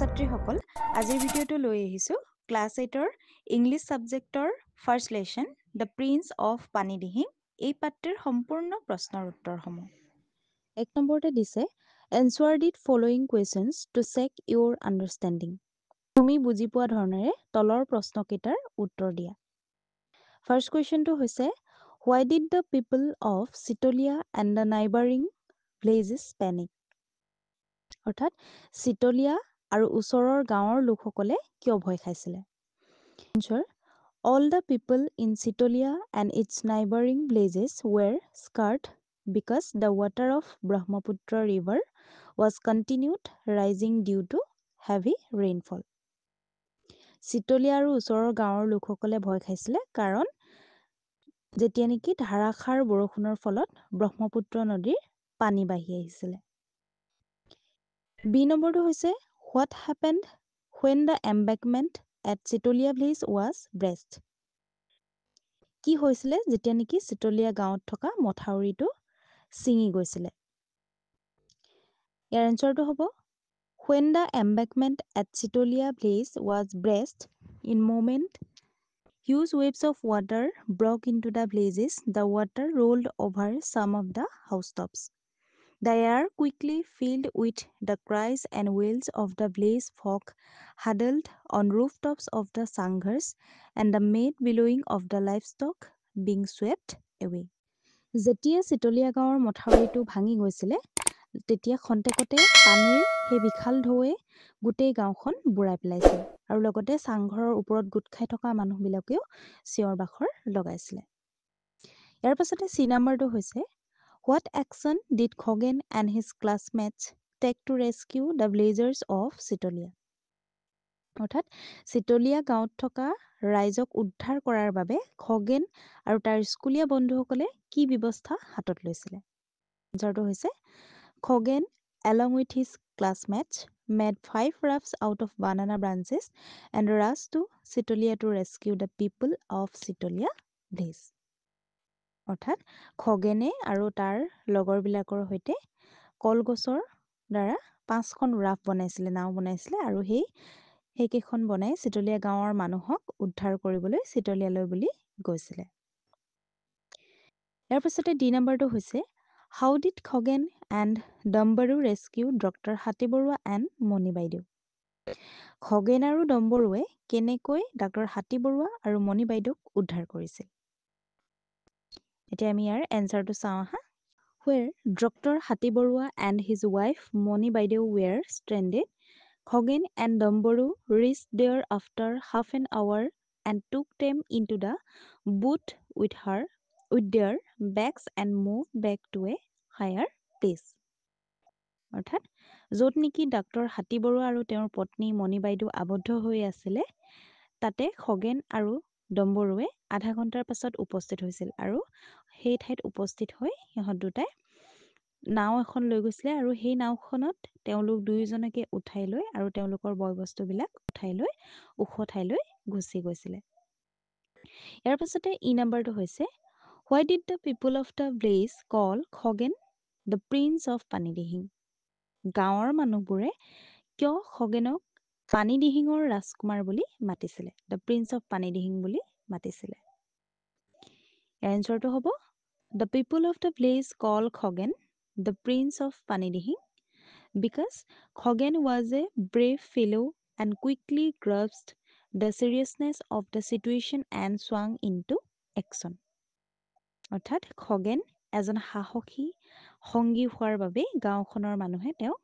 ছাত্ৰ-ছাত্ৰীসকল, আজিৰ ভিডিঅ'টো লৈ আহিছোঁ ক্লাছ 8ৰ ইংলিছ ছাবজেক্টৰ first lesson the prince of Panidihing এই পাঠটিৰ সম্পূৰ্ণ প্ৰশ্নৰ উত্তৰসমূহ। 1 নম্বৰতে দিছে answer the following questions to check your understanding. তুমি বুজি পোৱা ধৰণেৰে তলৰ প্ৰশ্নকেইটাৰ উত্তৰ দিয়া। ফাৰ্ষ্ট কুৱেশ্যনটো হৈছে why did the people of Sitlia and the neighbouring villages panic. অৰ্থাৎ চিটলীয়া আৰু ওচৰৰ গাঁৱৰ লোকসকলে কিয় ভয় খাইছিলে? Answer all the people in Sitlia and its neighbouring villages were scared because the water of Brahmaputra river was continued rising due to heavy rainfall. Sitlia আৰু ওচৰৰ গাঁৱৰ লোকসকলে ভয় খাইছিলে কাৰণ যেতিয়া নেকি ধাৰাসাৰ বৰষুণৰ ফলত ব্ৰহ্মপুত্ৰ নদীৰ পানী বাঢ়ি আহিছিলে। বি নম্বৰটো হৈছে what happened when the embankment at Sitlia village was breached. কি হৈছিলে যেতিয়া নেকি চিটলীয়া গাঁৱত থকা মথাউৰিটো ছিঙি গৈছিলে? ইয়াৰ এনচাৰটো হ'ব when the embankment at Sitlia village was breached in moment huge waves of water broke into the villages the water rolled over some of the house tops. The air quickly filled with the cries and wails of the village folk huddled on rooftops of the sanghars and the mad bellowing of the livestock being swept away. যেতিয়া চিটলীয়া গাঁৱৰ মথাউৰিটো ভাঙি গৈছিলে তেতিয়া খন্তেকতে পানীৰ সেই বিশাল ঢৌৱে গোটেই গাঁওখন বুৰাই পেলাইছিল আৰু লগতে চাংঘৰৰ ওপৰত গোট খাই থকা মানুহবিলাকেও চিঞৰ বাখৰ লগাইছিলে। ইয়াৰ পাছতে চি নাম্বাৰটো হৈছে What action did Khoghen and his classmates take to rescue the villagers of Sitolia? অৰ্থাৎ চিটলীয়া গাঁৱত থকা ৰাইজক উদ্ধাৰ কৰাৰ বাবে খগেন আৰু তাৰ স্কুলীয়া বন্ধুসকলে কি ব্যৱস্থা হাতত লৈছিলে? আনচাৰটো হৈছে Khagen along with his classmates made 5 rafts out of banana branches and rushed to Sitolia to rescue the people of Sitolia village. অৰ্থাৎ খগেনে আৰু তাৰ লগৰবিলাকৰ সৈতে কলগছৰ দ্বাৰা 5খন ৰাফ বনাইছিলে, নাও বনাইছিলে আৰু সেইকেইখন বনাই চিটলীয়া গাঁৱৰ মানুহক উদ্ধাৰ কৰিবলৈ চিটলীয়ালৈ বুলি গৈছিলে। ইয়াৰ পাছতে ডি নম্বৰটো হৈছে how did Khagen and Dambaru rescue doctor Hati Barua and মণি বাইদেউ। খগেন আৰু ডম্বৰুৱে কেনেকৈ ডাক্তৰ হাতী বৰুৱা আৰু মণি বাইদেউক উদ্ধাৰ কৰিছিল? এতিয়া আমি ইয়াৰ এনচাৰটো চাওঁ আহা। Where Dr. Hati Barua and his wife Moni Baideu were stranded, Khoghen and Domboru reached there after half an hour and took them into the boat with their bags and moved back to a higher place. অৰ্থাৎ য'ত নেকি doctor হাতী বৰুৱা আৰু তেওঁৰ পত্নী মণি বাইদেউ আবদ্ধ হৈ আছিলে তাতে খগেন আৰু ডম্বৰুৱে আধা ঘণ্টাৰ পাছত উপস্থিত হৈছিল আৰু সেই ঠাইত উপস্থিত হৈ সিহঁত দুটাই নাও এখন লৈ গৈছিলে আৰু সেই নাওখনত তেওঁলোক দুয়োজনকে উঠাই লৈ আৰু তেওঁলোকৰ বয়-বস্তুবিলাক উঠাই লৈ ওখ ঠাইলৈ গুচি গৈছিলে। ইয়াৰ পাছতে ই নাম্বাৰটো হৈছে Why did the people of the village call Khoghen the prince of Panidihing? গাঁৱৰ মানুহবোৰে কিয় খগেনক পানীদিহিঙৰ ৰাজকুমাৰ বুলি মাতিছিলে? দ্য প্ৰিন্স অফ পানীদিহিং বুলি মাতিছিলে। ইয়াৰ এনচাৰটো হ'ব The people of the village call Khoghen the prince of Panidihing because Khoghen was a brave fellow and quickly grasped the seriousness of the situation and swung into action. অৰ্থাৎ খগেন এজন সাহসী সংগী হোৱাৰ বাবে গাঁওখনৰ মানুহে তেওঁক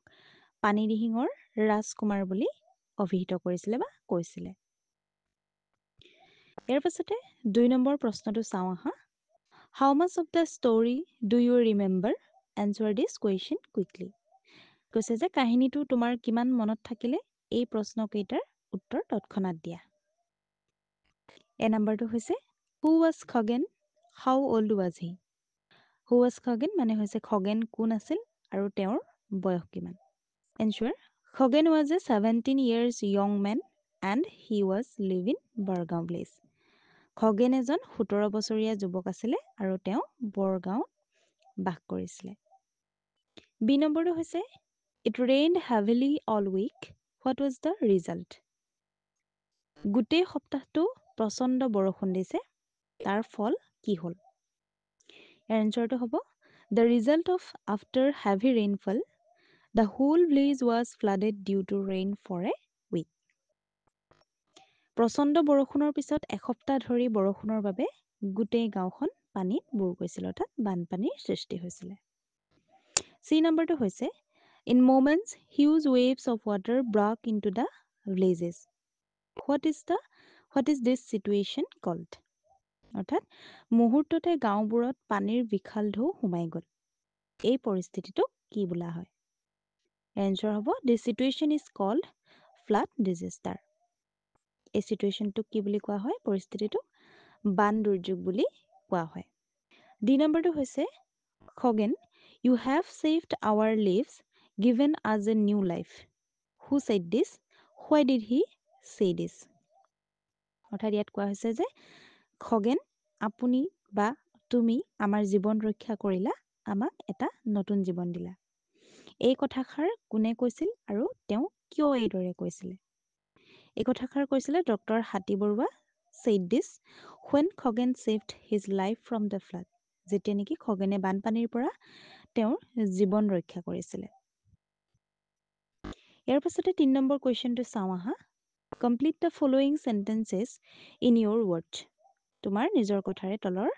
পানীদিহিঙৰ ৰাজকুমাৰ বুলি অভিহিত কৰিছিলে বা কৈছিলে। ইয়াৰ পাছতে 2 নম্বৰ প্ৰশ্নটো চাওঁ আহা। How much of the story do you remember? Answer this question quickly. কৈছে যে কাহিনীটো তোমাৰ কিমান মনত থাকিলে এই প্ৰশ্নকেইটাৰ উত্তৰ তৎক্ষণাত দিয়া। এ নম্বৰটো হৈছে Who was Khoghen? How old was he? Who was Khoghen মানে হৈছে খগেন কোন আছিল আৰু তেওঁৰ বয়স কিমান? Answer Khoghen was a 17 years young man and he was living Bargaon village. Khagen এজন 17 বছৰীয়া যুৱক আছিলে আৰু তেওঁ বৰগাঁৱত বাস কৰিছিলে। বি নম্বৰটো হৈছে It rained heavily all week. What was the result? গোটেই সপ্তাহটো প্ৰচণ্ড বৰষুণ দিছে তাৰ ফল কি হ'ল ইয়াৰ এনচাৰটো হ'ব The result of after heavy rainfall the whole village was flooded due to rain for a week প্ৰচণ্ড বৰষুণৰ পিছত এসপ্তাহ ধৰি বৰষুণৰ বাবে গোটেই গাঁওখন পানীত বুৰ গৈছিল অৰ্থাৎ বানপানীৰ সৃষ্টি হৈছিল চি নম্বৰটো হৈছে In moments huge waves of water broke into the villages What is this situation called? অৰ্থাৎ মুহূৰ্ততে গাঁওবোৰত পানীৰ বিশাল ঢৌ সোমাই গ'ল এই পৰিস্থিতিটোক কি বোলা হয় এনচাৰ হ'ব This situation is called flood disaster এই চিটুৱেশ্যনটোক কি বুলি কোৱা হয় পৰিস্থিতিটোক বান দুৰ্যোগ বুলি কোৱা হয় ডি নম্বৰটো হৈছে Khagen You have saved our lives given us a new life Who said this? Why did he say this? অৰ্থাৎ ইয়াত কোৱা হৈছে যে খগেন আপুনি বা তুমি আমাৰ জীৱন ৰক্ষা কৰিলা আমাক এটা নতুন জীৱন দিলা এই কথাষাৰ কোনে কৈছিল আৰু তেওঁ কিয় এইদৰে কৈছিল এই কথাষাৰ কৈছিলে doctor Hatibaruah said this when Khagen saved his life from the flood যেতিয়া নেকি খগেনে বানপানীৰ পৰা তেওঁৰ জীৱন ৰক্ষা কৰিছিলে ইয়াৰ পাছতে 3 নম্বৰ কোৱেশ্চনটো চাওঁ আহা Complete the following sentences in your words. তোমাৰ নিজৰ কথাৰে তলৰ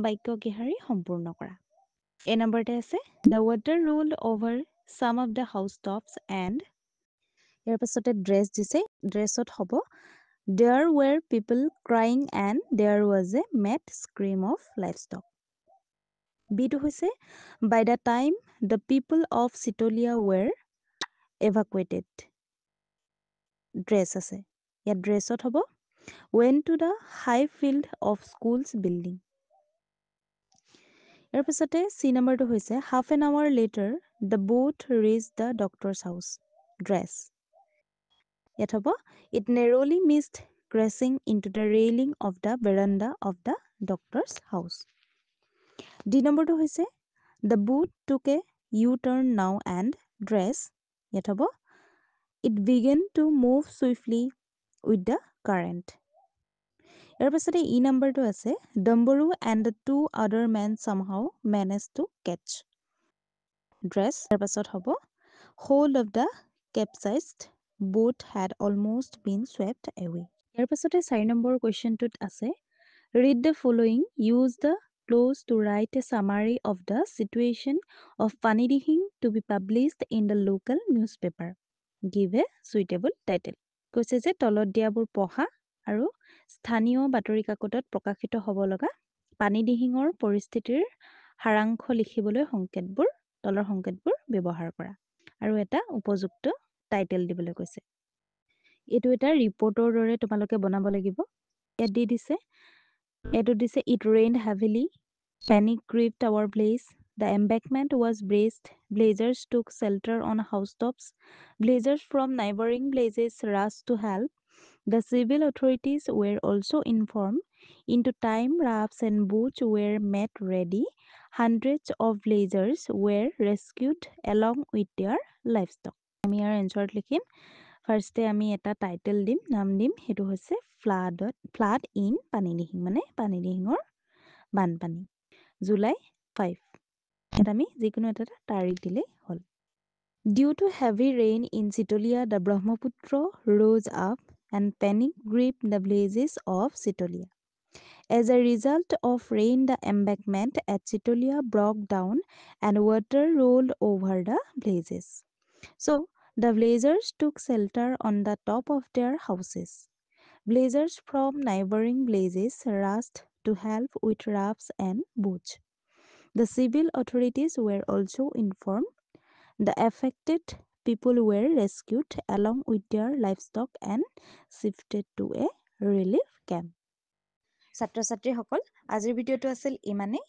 বাক্য গেহাৰি সম্পূৰ্ণ কৰা এ নম্বৰতে আছে The water rolled over some of the housetops and ইয়াৰ পাছতে ড্ৰেছ দিছে ড্ৰেছত হ'ব There were people crying and there was a mad scream of livestock. বিটো হৈছে By the time the people of Sitolia were evacuated. Dress আছে ইয়াত ড্ৰেছত হ'ব Went to the high field of schools building. ইয়াৰ পিছতে C নম্বৰটো হৈছে Half an hour later the boat reached the doctor's house. Dress. ইয়াত হ'ব It narrowly missed crashing into the railing of the veranda of the doctor's house. D নম্বৰটো হৈছে The boat took a U-turn now and dress. ইয়াত হ'ব It began to move swiftly with the current. ইয়াৰ পাছতে ই নম্বৰটো আছে Dumbaroo and the two other men somehow managed to catch. Dress. ইয়াৰ পাছত হ'ব Whole of the capsized boat had almost been swept away. ইয়াৰ পাছতে 4 number কুৱেশ্যনটোত আছে Read the following. Use the clause to write a summary of the situation of Panidihing to be published in the local newspaper. Give a suitable title. কৈছে যে তলত দিয়াবোৰ পঢ়া আৰু স্থানীয় বাতৰি কাকতত প্ৰকাশিত হ'ব লগা পানীদিহিঙৰ পৰিস্থিতিৰ সাৰাংশ লিখিবলৈ তলৰ সংকেতবোৰ ব্যৱহাৰ কৰা আৰু এটা উপযুক্ত টাইটেল দিবলৈ কৈছে এইটো এটা ৰিপৰ্টৰ দৰে তোমালোকে বনাব লাগিব ইয়াত দিছে It rained heavily. Panic gripped our place. The embankment was braced. Blazers took shelter on housetops. Blazers from neighboring villages rushed to help. The civil authorities were also informed. Into time, rafts and boats were made ready. Hundreds of blazers were rescued along with their livestock. আমি ইয়াৰ এনচাৰত লিখিম ফাৰ্ষ্টে আমি এটা title দিম নাম দিম সেইটো হৈছে flood in Panidihing মানে পানীদিহিঙৰ বানপানী জুলাই 5 এটা আমি যিকোনো এটা তাৰিখ দিলেই হ'ল Due to heavy rain in Sitolia, the Brahmaputra rose up and panic gripped the villages of Sitolia. As a result of rain, the embankment at Sitolia broke down and water rolled over the villages. So, the villagers took shelter on the top of their houses. Villagers from neighboring villages rushed to help with rafts and boats. The civil authorities were also informed. The affected people were rescued along with their livestock and shifted to a relief camp. ছাত্ৰ-ছাত্ৰীসকল আজিৰ ভিডিঅ'টো আছিল ইমানেই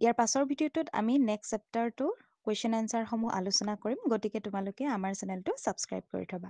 ইয়াৰ পাছৰ ভিডিঅ'টোত আমি next চেপ্টাৰটোৰ question এনচাৰসমূহ আলোচনা কৰিম গতিকে তোমালোকে আমাৰ চেনেলটো ছাবস্ক্ৰাইব কৰি থবা